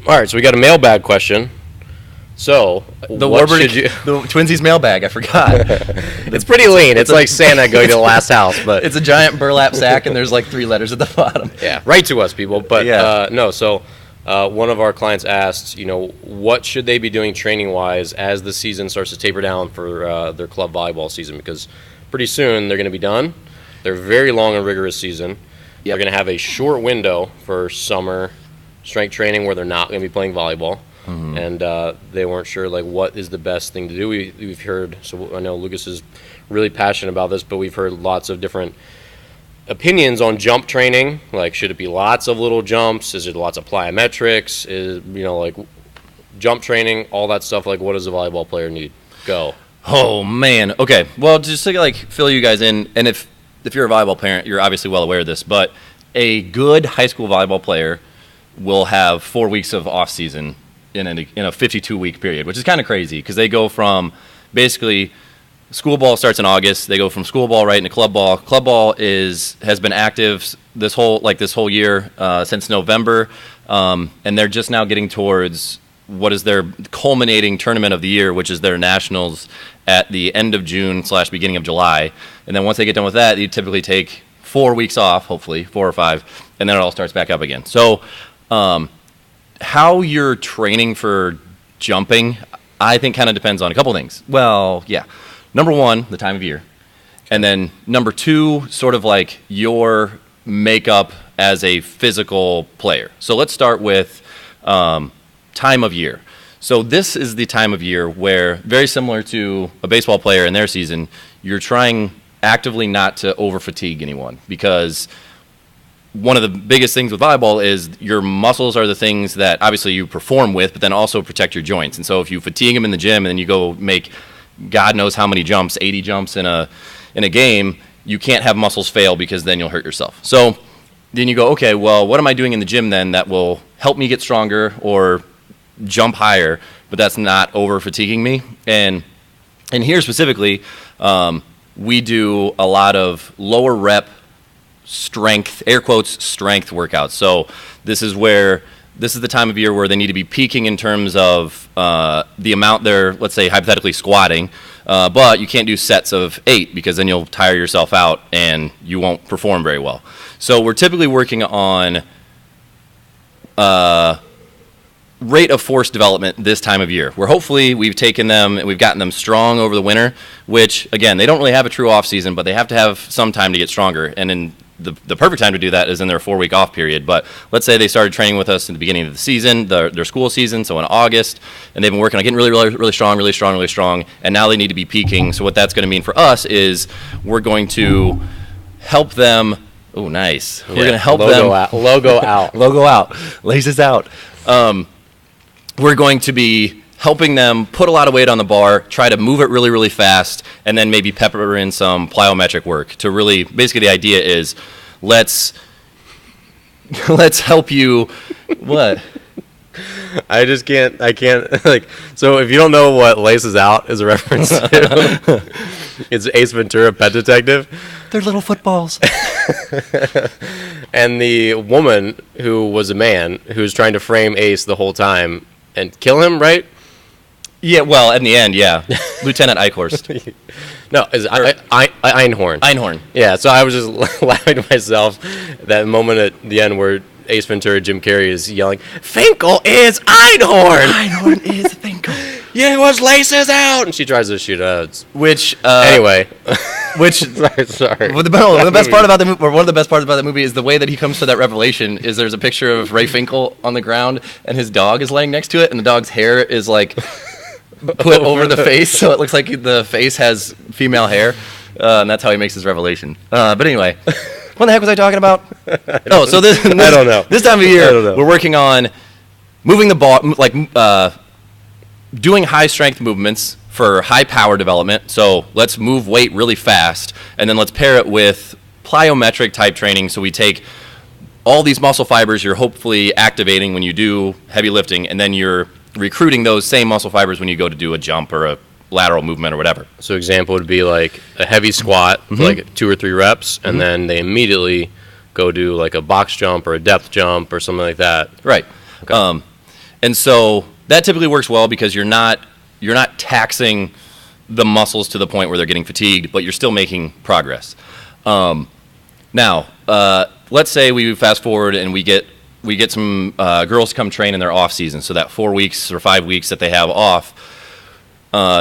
All right, so we got a mailbag question. So, The Twinsies mailbag, I forgot. It's pretty lean. It's like Santa going to the last house, but It's a giant burlap sack, and there's like 3 letters at the bottom. yeah, write to us, people. But Yeah. no, so one of our clients asked, what should they be doing training-wise as the season starts to taper down for their club volleyball season? Because pretty soon they're going to be done. They're very long and rigorous season. They're going to have a short window for summer strength training where they're not going to be playing volleyball. Mm-hmm. And they weren't sure, like, what is the best thing to do. We've heard, so I know Lucas is really passionate about this, but we've heard lots of different opinions on jump training. Like, should it be lots of little jumps? Is it lots of plyometrics? Is, like, jump training, all that stuff? Like, what does a volleyball player need? Go. Oh, man. Okay. Well, just to, like, fill you guys in, and if you're a volleyball parent, you're obviously well aware of this, but a good high school volleyball player will have 4 weeks of off-season in a 52-week period, which is kind of crazy because they go from basically school ball starts in August. They go from school ball right into club ball. Club ball has been active this whole year since November, and they're just now getting towards what is their culminating tournament of the year, which is their nationals at the end of June / beginning of July. And then once they get done with that, you typically take 4 weeks off, hopefully 4 or 5, and then it all starts back up again. So how you're training for jumping, I think kind of depends on a couple things. Well, yeah. Number one, the time of year. And then number two, sort of like your makeup as a physical player. So let's start with time of year. So this is the time of year where, very similar to a baseball player in their season, you're trying actively not to over-fatigue anyone, because one of the biggest things with volleyball is your muscles are the things that obviously you perform with, but then also protect your joints. And so if you fatigue them in the gym and then you go make God knows how many jumps, 80 jumps in a game, you can't have muscles fail because then you'll hurt yourself. So then you go, okay, well, what am I doing in the gym then that will help me get stronger or jump higher, but that's not over-fatiguing me? And here specifically, we do a lot of lower rep strength, air quotes, strength workouts. So this is the time of year where they need to be peaking in terms of the amount they're, let's say, hypothetically squatting, but you can't do sets of 8 because then you'll tire yourself out and you won't perform very well. So we're typically working on rate of force development this time of year, where hopefully we've taken them and we've gotten them strong over the winter, which, again, they don't really have a true off season, but they have to have some time to get stronger. And in the perfect time to do that is in their 4-week off period. But let's say they started training with us in the beginning of the season, their school season, so in August, and they've been working on getting really strong, and now they need to be peaking. So what that's going to mean for us is we're going to help them. Oh, nice. We're going to help them. Logo out. Logo out. Laces out. We're going to be helping them put a lot of weight on the bar, try to move it really fast, and then maybe pepper in some plyometric work to really, basically the idea is let's help you. What? I can't, like, so if you don't know what Laces Out is a reference to, it's Ace Ventura, Pet Detective. They're little footballs. And the woman who was a man who's trying to frame Ace the whole time and kill him, right? Yeah, well, in the end, yeah. Lieutenant Eichhorst. No, is Einhorn. Einhorn. Yeah, so I was just laughing to myself that moment at the end where Ace Ventura, Jim Carrey, is yelling, "Finkel is Einhorn! Einhorn is Finkel. Yeah, it was Laces Out!" And she tries to shoot out. Which, anyway. Sorry. Well, the best part about the movie, or one of the best parts about that movie, is the way that he comes to that revelation. Is there's a picture of Ray Finkel on the ground, and his dog is laying next to it, and the dog's hair is like put over the face, so it looks like the face has female hair, and that's how he makes his revelation. But anyway, what the heck was I talking about? I don't know. This time of year, we're working on moving the ball, like doing high strength movements for high power development. So let's move weight really fast, and then let's pair it with plyometric type training. So we take all these muscle fibers you're hopefully activating when you do heavy lifting, and then you're recruiting those same muscle fibers when you go to do a jump or a lateral movement or whatever. So example would be like a heavy squat, like 2 or 3 reps, and then they immediately go do like a box jump or a depth jump or something like that. Right. Okay. And so that typically works well because you're not taxing the muscles to the point where they're getting fatigued, but you're still making progress. Now, let's say we fast forward and we get some girls to come train in their off season, so that 4 weeks or 5 weeks that they have off.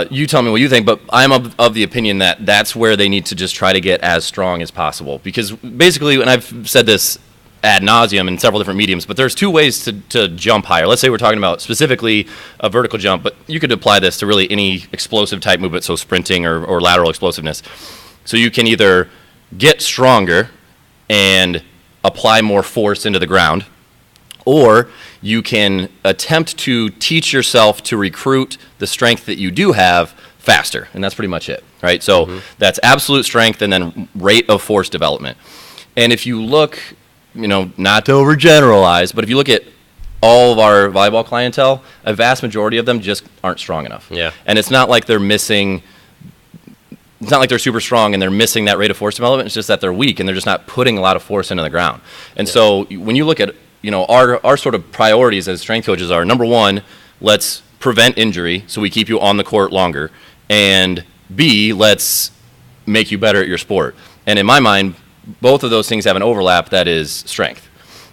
You tell me what you think, but I'm of the opinion that that's where they need to just try to get as strong as possible. Because basically, and I've said this ad nauseum in several different mediums, but there's two ways to jump higher. Let's say we're talking about specifically a vertical jump, but you could apply this to really any explosive type movement, so sprinting or lateral explosiveness. So you can either get stronger and apply more force into the ground, or you can attempt to teach yourself to recruit the strength that you do have faster, and that's pretty much it, right? So that's absolute strength and then rate of force development. And if you look, not to overgeneralize, but if you look at all of our volleyball clientele, a vast majority of them just aren't strong enough. Yeah. And it's not like they're super strong and they're missing that rate of force development. It's just that they're weak and they're just not putting a lot of force into the ground. And so when you look at our sort of priorities as strength coaches are, number one, let's prevent injury so we keep you on the court longer, and B, let's make you better at your sport. And in my mind, both of those things have an overlap that is strength.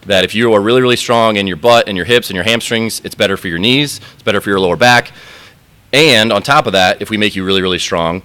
That if you are really, really strong in your butt and your hips and your hamstrings, it's better for your knees, it's better for your lower back. And on top of that, if we make you really, really strong,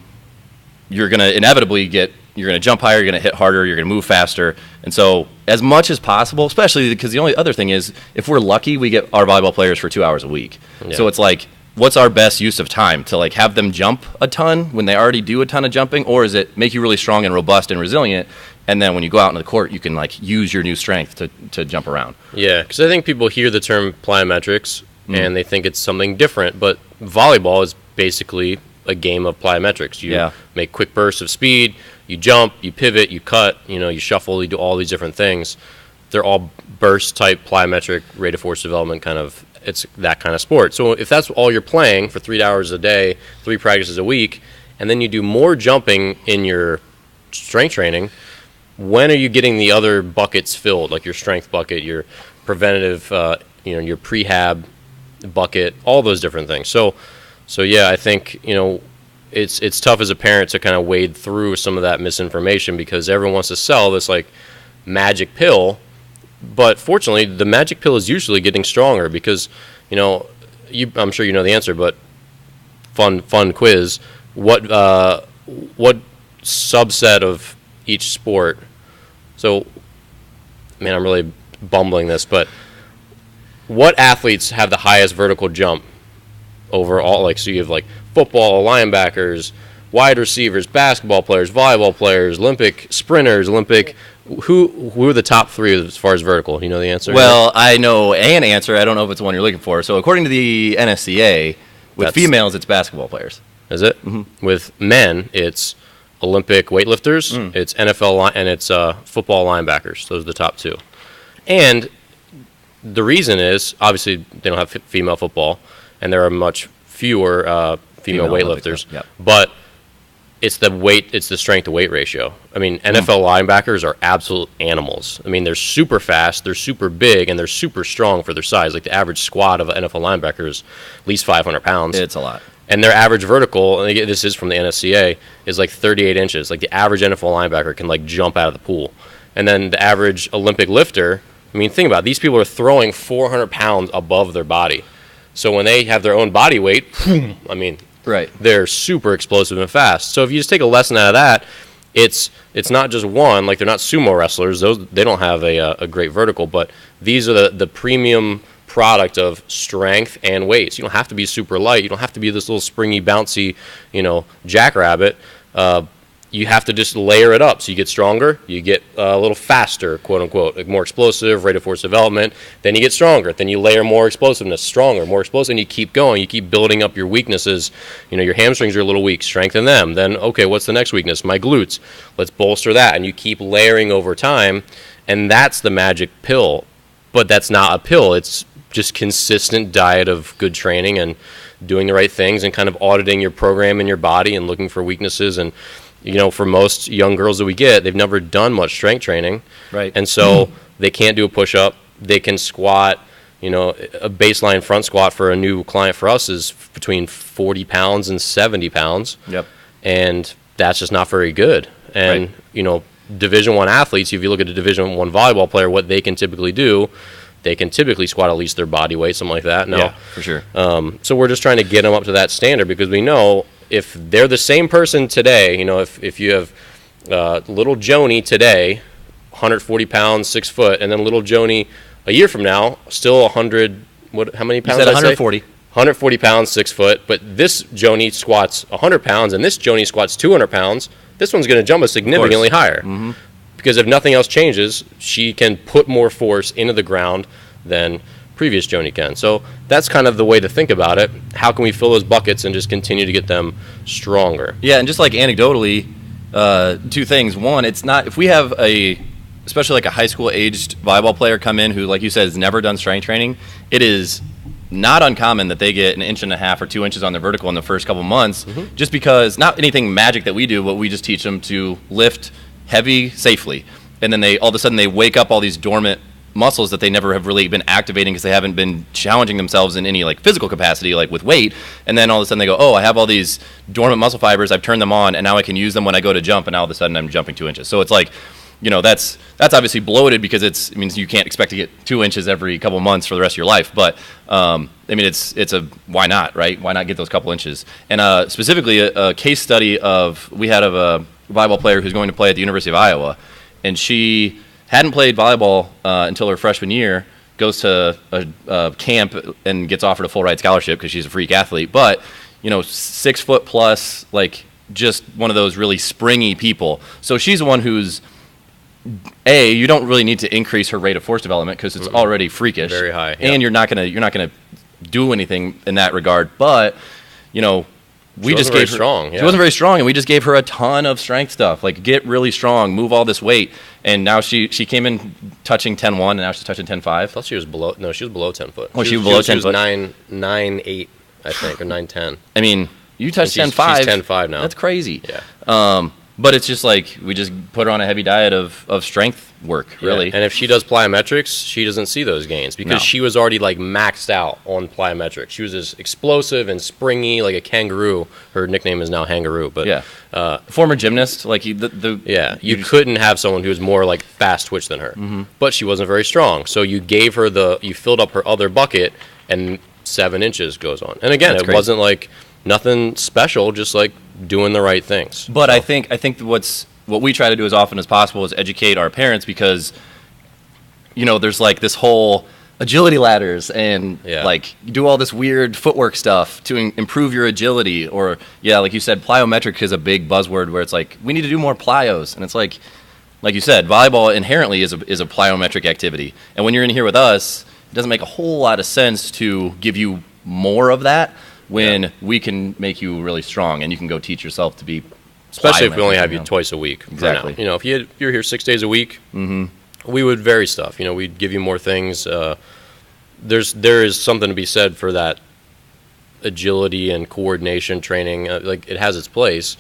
you're going to inevitably you're going to jump higher, you're going to hit harder, you're going to move faster. And so as much as possible, especially because the only other thing is, if we're lucky, we get our volleyball players for 2 hours a week. Yeah. So it's like, what's our best use of time? To like have them jump a ton when they already do a ton of jumping, or is it make you really strong and robust and resilient, and then when you go out into the court, you can like use your new strength to jump around? Yeah, because I think people hear the term plyometrics and they think it's something different, but volleyball is basically a game of plyometrics. You make quick bursts of speed, you jump, you pivot, you cut, you shuffle, you do all these different things. They're all burst type plyometric rate of force development kind of, it's that kind of sport. So if that's all you're playing for 3 hours a day, 3 practices a week, and then you do more jumping in your strength training, when are you getting the other buckets filled, like your strength bucket, your preventative, your prehab bucket, all those different things. So yeah, I think, it's tough as a parent to kind of wade through some of that misinformation, because everyone wants to sell this like magic pill, but fortunately the magic pill is usually getting stronger because, I'm sure you know the answer, but fun quiz. What subset of each sport? So, man, I'm really bumbling this, but what athletes have the highest vertical jump overall? Like, so you have like football linebackers, wide receivers, basketball players, volleyball players, Olympic sprinters, who are the top 3 as far as vertical? Do you know the answer? Well, I know an answer. I don't know if it's the one you're looking for. So according to the NSCA, with females, it's basketball players. Is it? Mm-hmm. With men, it's Olympic weightlifters, it's NFL, and it's football linebackers. Those are the top 2. And the reason is, obviously, they don't have female football, and there are much fewer female weightlifters. Yep. But it's the strength to weight ratio. I mean, NFL linebackers are absolute animals. I mean, they're super fast, they're super big, and they're super strong for their size. Like the average squat of an NFL linebacker is at least 500 pounds. It's a lot. And their average vertical, and this is from the NSCA, is like 38 inches. Like the average NFL linebacker can like jump out of the pool. And then the average Olympic lifter, I mean, think about it. These people are throwing 400 pounds above their body. So when they have their own body weight, I mean, right, they're super explosive and fast. So if you just take a lesson out of that, it's not just one. Like they're not sumo wrestlers; they don't have a great vertical. But these are the premium product of strength and weights. You don't have to be super light. You don't have to be this little springy, bouncy, jackrabbit. You have to just layer it up. So you get stronger, you get a little faster, quote unquote, like more explosive, rate of force development. Then you get stronger. Then you layer more explosiveness, stronger, more explosive, and you keep going. You keep building up your weaknesses. Your hamstrings are a little weak. Strengthen them. Then, okay, what's the next weakness? My glutes. Let's bolster that. And you keep layering over time. And that's the magic pill. But that's not a pill. It's just consistent diet of good training and doing the right things and kind of auditing your program and your body and looking for weaknesses. And for most young girls that we get, they've never done much strength training. Right. And so they can't do a push-up. They can squat, You know, a baseline front squat for a new client for us is between 40 pounds and 70 pounds. Yep. And that's just not very good. And, you know, Division I athletes, if you look at a Division I volleyball player, what they can typically do, they can typically squat at least their body weight, something like that. No. Yeah, for sure. So we're just trying to get them up to that standard, because we know if they're the same person today, you know, if you have little Joni today, 140 pounds, 6 foot, and then little Joni a year from now, still 100, how many pounds? You said 140. 140 pounds, 6 foot, but this Joni squats 100 pounds, and this Joni squats 200 pounds. This one's going to jump us significantly higher. Mm-hmm. Because if nothing else changes, she can put more force into the ground than previous Joni can. So that's kind of the way to think about it. How can we fill those buckets and just continue to get them stronger? Yeah, and just like anecdotally, 2 things. One, it's not, if we have especially like a high school aged volleyball player come in who, like you said, has never done strength training, it is not uncommon that they get 1.5 inches or 2 inches on their vertical in the first couple months, just because, not anything magic that we do, but we just teach them to lift heavy safely. And then all of a sudden they wake up all these dormant muscles that they never have really been activating because they haven't been challenging themselves in any like physical capacity, like with weight. And then all of a sudden they go, oh, I have all these dormant muscle fibers, I've turned them on, and now I can use them when I go to jump, and now all of a sudden I'm jumping 2 inches. So it's like, you know, that's obviously bloated, because it means you can't expect to get 2 inches every couple months for the rest of your life. But I mean, it's a why not, right? Why not get those couple inches? And specifically, a case study we had of a volleyball player who's going to play at the University of Iowa, and she hadn't played volleyball until her freshman year. Goes to a camp and gets offered a full ride scholarship because she's a freak athlete. But you know, 6 foot plus, like just one of those really springy people. So she's the one who's you don't really need to increase her rate of force development because it's already freakish, very high, and you're not gonna do anything in that regard. But you know, we just gave her strong. Yeah. She wasn't very strong, and we just gave her a ton of strength stuff, like get really strong, move all this weight, and now she came in touching 10.1, and now she's touching 10.5. I thought she was below. No, she was below 10 foot. Oh, she was below 10 foot. She was 9.8, I think, or 9.10. I mean, you touched 10.5. She's 10.5 now. That's crazy. Yeah. But it's just like we just put her on a heavy diet of strength work, really. Yeah. And if she does plyometrics, she doesn't see those gains because she was already like maxed out on plyometrics. She was as explosive and springy like a kangaroo. Her nickname is now Hangaroo. But former gymnast, like you couldn't have someone who was more like fast twitch than her. Mm-hmm. But she wasn't very strong, so you gave her you filled up her other bucket, and 7 inches goes on. And again, it wasn't like nothing special, just like doing the right things. But I think what we try to do as often as possible is educate our parents, because you know, there's like this whole agility ladders and like you do all this weird footwork stuff to improve your agility, or like you said, plyometric is a big buzzword where it's like we need to do more plyos, and it's like you said, volleyball inherently is a plyometric activity, and when you're in here with us, it doesn't make a whole lot of sense to give you more of that when we can make you really strong and you can go teach yourself to be, especially if we only have you twice a week. Exactly. You know, if you're here 6 days a week, we would vary stuff. You know, we'd give you more things. There is something to be said for that agility and coordination training. Like it has its place,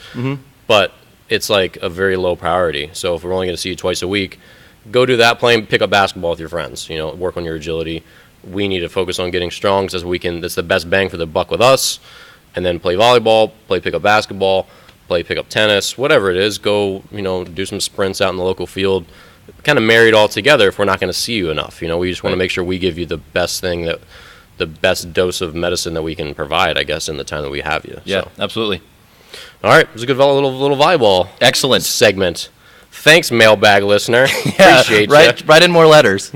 but it's like a very low priority. So if we're only going to see you twice a week, go do that. Pick up basketball with your friends. You know, work on your agility. We need to focus on getting strong, so that's the best bang for the buck with us. And then play volleyball, play pickup basketball, play pickup tennis, whatever it is. Go, you know, do some sprints out in the local field. Kind of marry it all together if we're not going to see you enough. You know, we just want to make sure we give you the best thing, the best dose of medicine that we can provide, I guess, in the time that we have you. Yeah, absolutely. All right, it was a good little volleyball excellent segment. Thanks, mailbag listener. Appreciate you. Write in more letters.